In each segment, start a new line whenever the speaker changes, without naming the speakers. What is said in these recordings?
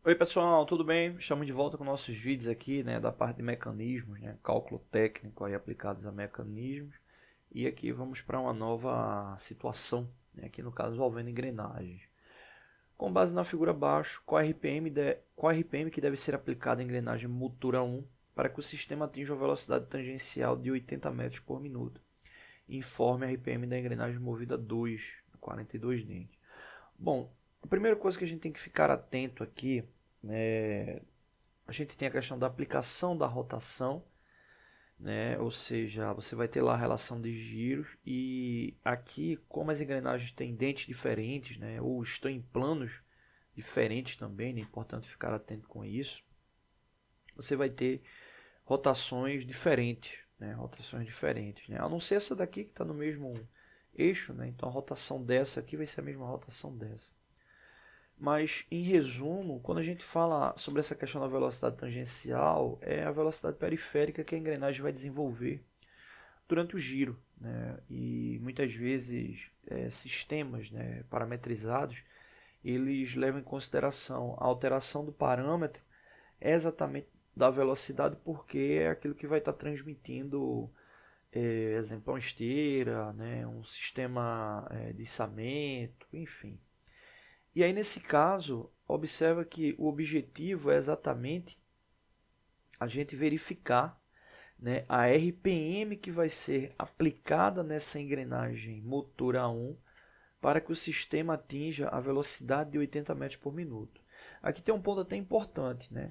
Oi pessoal, tudo bem? Estamos de volta com nossos vídeos aqui, né, da parte de mecanismos, né, cálculo técnico aí aplicados a mecanismos. E aqui vamos para uma nova situação, né, aqui no caso envolvendo engrenagens. Com base na figura abaixo, qual RPM que deve ser aplicado à engrenagem motora 1 para que o sistema atinja a velocidade tangencial de 80 metros por minuto? Informe a RPM da engrenagem movida 2, 42 dentes. Bom, a primeira coisa que a gente tem que ficar atento aqui, né, a gente tem a questão da aplicação da rotação, né, ou seja, você vai ter lá a relação de giros e aqui, como as engrenagens têm dentes diferentes, né, ou estão em planos diferentes também, é importante ficar atento com isso, você vai ter rotações diferentes, né, rotações diferentes, né, a não ser essa daqui que está no mesmo eixo, né, então a rotação dessa aqui vai ser a mesma rotação dessa. Mas, em resumo, quando a gente fala sobre essa questão da velocidade tangencial, é a velocidade periférica que a engrenagem vai desenvolver durante o giro, né? E muitas vezes sistemas, né, parametrizados, eles levam em consideração a alteração do parâmetro exatamente da velocidade, porque é aquilo que vai estar transmitindo, exemplo, uma esteira, né, um sistema de içamento, enfim. E aí, nesse caso, observa que o objetivo é exatamente a gente verificar, né, a RPM que vai ser aplicada nessa engrenagem motor A1 para que o sistema atinja a velocidade de 80 metros por minuto. Aqui tem um ponto até importante, né?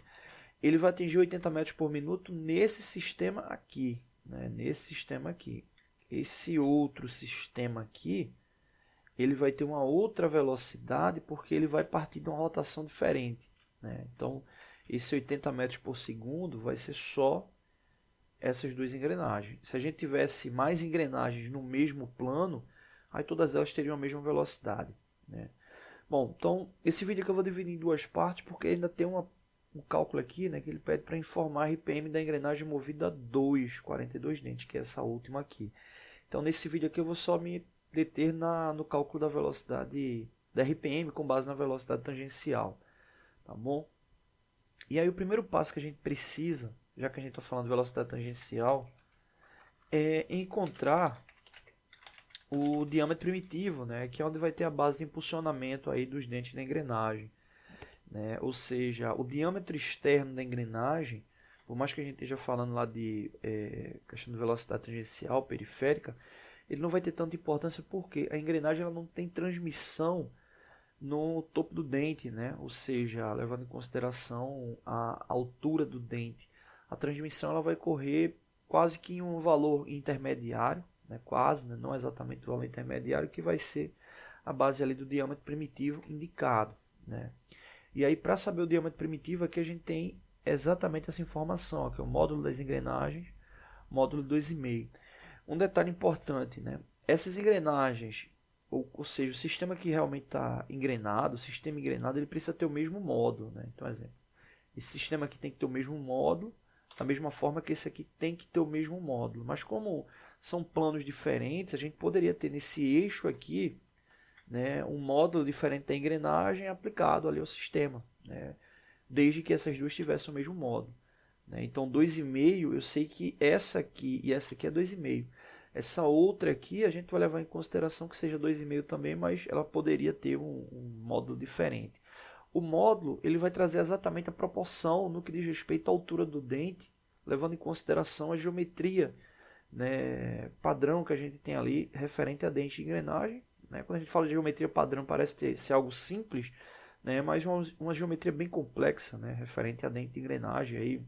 Ele vai atingir 80 metros por minuto nesse sistema aqui, né? Nesse sistema aqui. Esse outro sistema aqui, ele vai ter uma outra velocidade porque ele vai partir de uma rotação diferente, né? Então, esse 80 metros por segundo vai ser só essas duas engrenagens. Se a gente tivesse mais engrenagens no mesmo plano, aí todas elas teriam a mesma velocidade, né? Bom, então esse vídeo aqui eu vou dividir em duas partes porque ainda tem um cálculo aqui, né, que ele pede para informar a RPM da engrenagem movida 2, 42 dentes, que é essa última aqui. Então nesse vídeo aqui eu vou só me deter no cálculo da velocidade da RPM com base na velocidade tangencial, tá bom? E aí o primeiro passo que a gente precisa, já que a gente está falando de velocidade tangencial, é encontrar o diâmetro primitivo, né, que é onde vai ter a base de impulsionamento aí dos dentes da engrenagem, né? Ou seja, o diâmetro externo da engrenagem, por mais que a gente esteja falando lá de questão de velocidade tangencial periférica, ele não vai ter tanta importância porque a engrenagem ela não tem transmissão no topo do dente, né? Ou seja, levando em consideração a altura do dente. A transmissão ela vai correr quase que em um valor intermediário, né? Quase, né? Não exatamente o valor intermediário, que vai ser a base ali do diâmetro primitivo indicado, né? E aí, para saber o diâmetro primitivo, aqui a gente tem exatamente essa informação, que é o módulo das engrenagens, módulo 2,5. Um detalhe importante, né? Essas engrenagens, ou seja, o sistema que realmente está engrenado, o sistema engrenado, ele precisa ter o mesmo módulo, né? Então, exemplo, esse sistema aqui tem que ter o mesmo módulo, da mesma forma que esse aqui tem que ter o mesmo módulo. Mas como são planos diferentes, a gente poderia ter nesse eixo aqui, né, um módulo diferente da engrenagem aplicado ali ao sistema, né? Desde que essas duas tivessem o mesmo módulo, né? Então 2,5 eu sei que essa aqui e essa aqui é 2,5. Essa outra aqui a gente vai levar em consideração que seja 2,5 também, mas ela poderia ter um módulo diferente. O módulo ele vai trazer exatamente a proporção no que diz respeito à altura do dente, levando em consideração a geometria, né, padrão que a gente tem ali referente a dente de engrenagem, né? Quando a gente fala de geometria padrão parece ser algo simples, né, mas uma geometria bem complexa, né, referente a dente de engrenagem. Aí,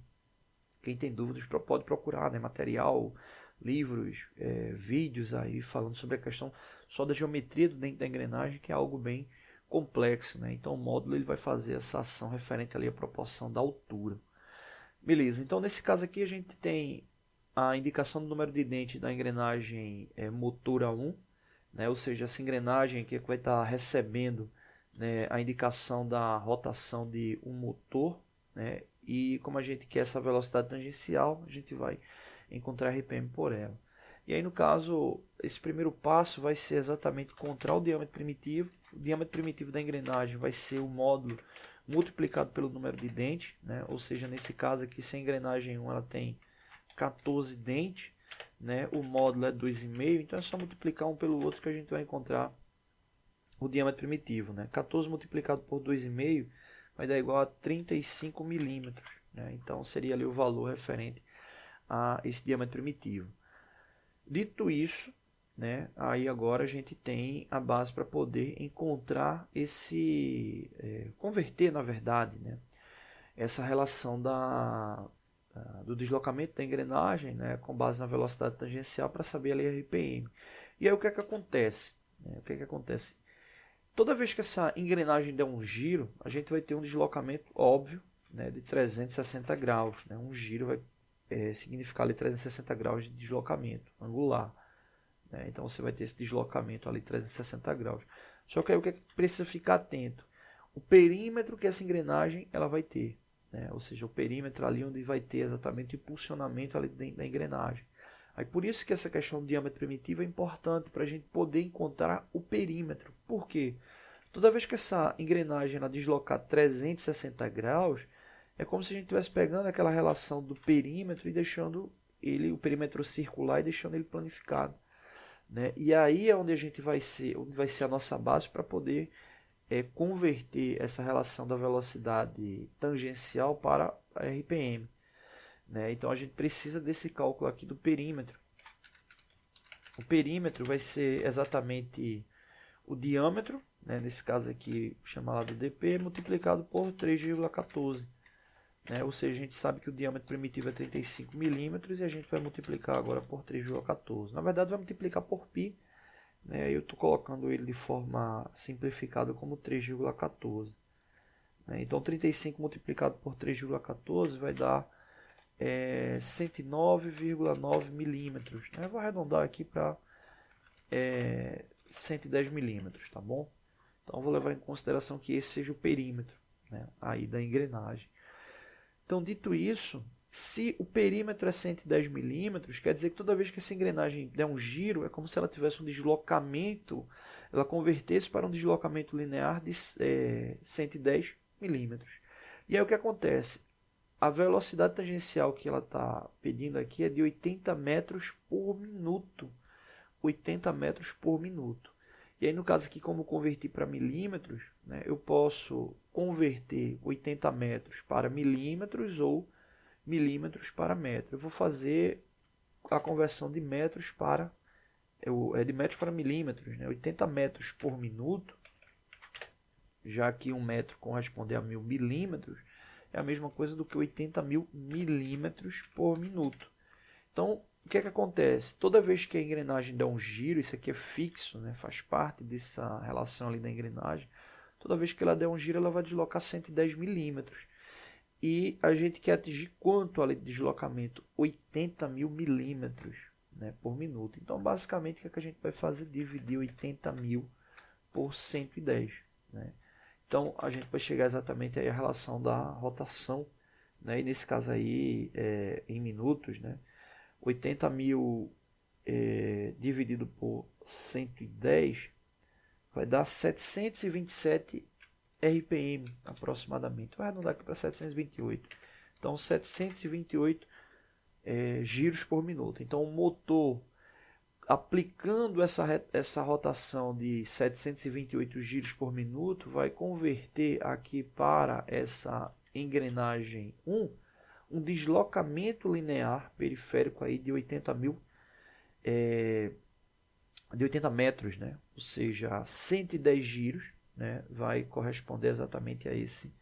quem tem dúvidas pode procurar, né, material, livros, vídeos aí falando sobre a questão só da geometria do dente da engrenagem, que é algo bem complexo, né? Então o módulo ele vai fazer essa ação referente ali à proporção da altura. Beleza, então nesse caso aqui a gente tem a indicação do número de dente da engrenagem motor A1, né? Ou seja, essa engrenagem aqui vai estar recebendo, né, a indicação da rotação de um motor, né? E como a gente quer essa velocidade tangencial, a gente vai encontrar RPM por ela. E aí no caso, esse primeiro passo vai ser exatamente encontrar o diâmetro primitivo. O diâmetro primitivo da engrenagem vai ser o módulo multiplicado pelo número de dentes, né? Ou seja, nesse caso aqui, se a engrenagem 1 ela tem 14 dentes, né? O módulo é 2,5, então é só multiplicar um pelo outro que a gente vai encontrar o diâmetro primitivo, né? 14 multiplicado por 2,5 vai dar igual a 35 milímetros, né? Então seria ali o valor referente a esse diâmetro primitivo. Dito isso, né, aí agora a gente tem a base para poder encontrar converter na verdade, né, essa relação do deslocamento da engrenagem, né, com base na velocidade tangencial para saber ali a RPM. E aí o que é que acontece? O que é que acontece? Toda vez que essa engrenagem der um giro, a gente vai ter um deslocamento óbvio, né, de 360 graus. Né? Um giro vai significar ali 360 graus de deslocamento angular. Né? Então você vai ter esse deslocamento ali 360 graus. Só que aí o que é que precisa ficar atento? O perímetro que essa engrenagem ela vai ter. Né? Ou seja, o perímetro ali onde vai ter exatamente o impulsionamento ali da engrenagem. Aí por isso que essa questão do diâmetro primitivo é importante para a gente poder encontrar o perímetro. Por quê? Toda vez que essa engrenagem ela deslocar 360 graus, é como se a gente estivesse pegando aquela relação do perímetro e deixando o perímetro circular e deixando ele planificado. Né? E aí é onde onde vai ser a nossa base para poder converter essa relação da velocidade tangencial para a RPM. Né? Então a gente precisa desse cálculo aqui do perímetro. O perímetro vai ser exatamente o diâmetro, né? Nesse caso aqui chamado dp, multiplicado por 3,14. Né? Ou seja, a gente sabe que o diâmetro primitivo é 35 milímetros e a gente vai multiplicar agora por 3,14. Na verdade vai multiplicar por π, né? Eu estou colocando ele de forma simplificada como 3,14. Né? Então 35 multiplicado por 3,14 vai dar 109,9 milímetros. Né? Eu vou arredondar aqui para 110 milímetros, tá bom? Então vou levar em consideração que esse seja o perímetro, né, aí da engrenagem. Então, dito isso, se o perímetro é 110 milímetros, quer dizer que toda vez que essa engrenagem der um giro, é como se ela tivesse um deslocamento, ela convertesse para um deslocamento linear de 110 milímetros. E aí o que acontece? A velocidade tangencial que ela está pedindo aqui é de 80 metros por minuto. 80 metros por minuto. E aí, no caso aqui, como converter para milímetros, né, eu posso converter 80 metros para milímetros ou milímetros para metro. Eu vou fazer a conversão de metros para de metros para milímetros, né? 80 metros por minuto, já que 1 metro corresponde a 1000 milímetros, é a mesma coisa do que 80.000 milímetros por minuto. Então, o que é que acontece? Toda vez que a engrenagem dá um giro, isso aqui é fixo, né? Faz parte dessa relação ali da engrenagem. Toda vez que ela der um giro, ela vai deslocar 110 milímetros. E a gente quer atingir quanto ali de deslocamento? 80.000 milímetros, né, por minuto. Então, basicamente, o que é que a gente vai fazer? Dividir 80.000 por 110. Né? Então, a gente vai chegar exatamente aí à relação da rotação. Né? E nesse caso aí, em minutos, né? 80.000 dividido por 110 vai dar 727 RPM aproximadamente. Vai arredondar aqui para 728. Então 728 giros por minuto. Então o motor aplicando essa rotação de 728 giros por minuto vai converter aqui para essa engrenagem 1 um deslocamento linear periférico aí de 80.000 de 80 metros, né? Ou seja, 110 giros, né? Vai corresponder exatamente a esse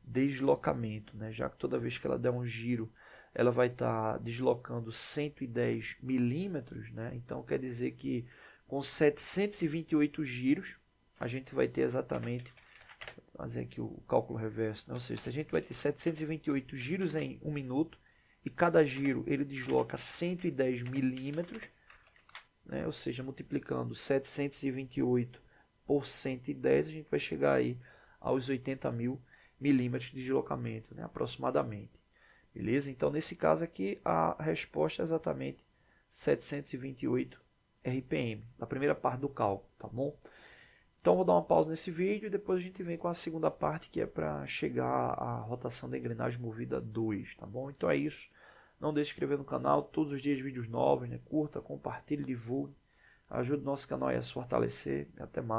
deslocamento, né? Já que toda vez que ela der um giro, ela vai estar deslocando 110 milímetros, né? Então quer dizer que com 728 giros a gente vai ter exatamente, vou fazer aqui o cálculo reverso, né? Ou seja, se a gente vai ter 728 giros em 1 minuto e cada giro ele desloca 110 milímetros, né? Ou seja, multiplicando 728 por 110, a gente vai chegar aí aos 80.000 milímetros de deslocamento, né? Aproximadamente. Beleza? Então, nesse caso aqui, a resposta é exatamente 728 RPM, na primeira parte do cálculo, tá bom? Então vou dar uma pausa nesse vídeo e depois a gente vem com a segunda parte, que é para chegar à rotação da engrenagem movida 2, tá bom? Então é isso. Não deixe de se inscrever no canal, todos os dias vídeos novos, né? Curta, compartilhe, divulgue. Ajude o nosso canal a se fortalecer. Até mais.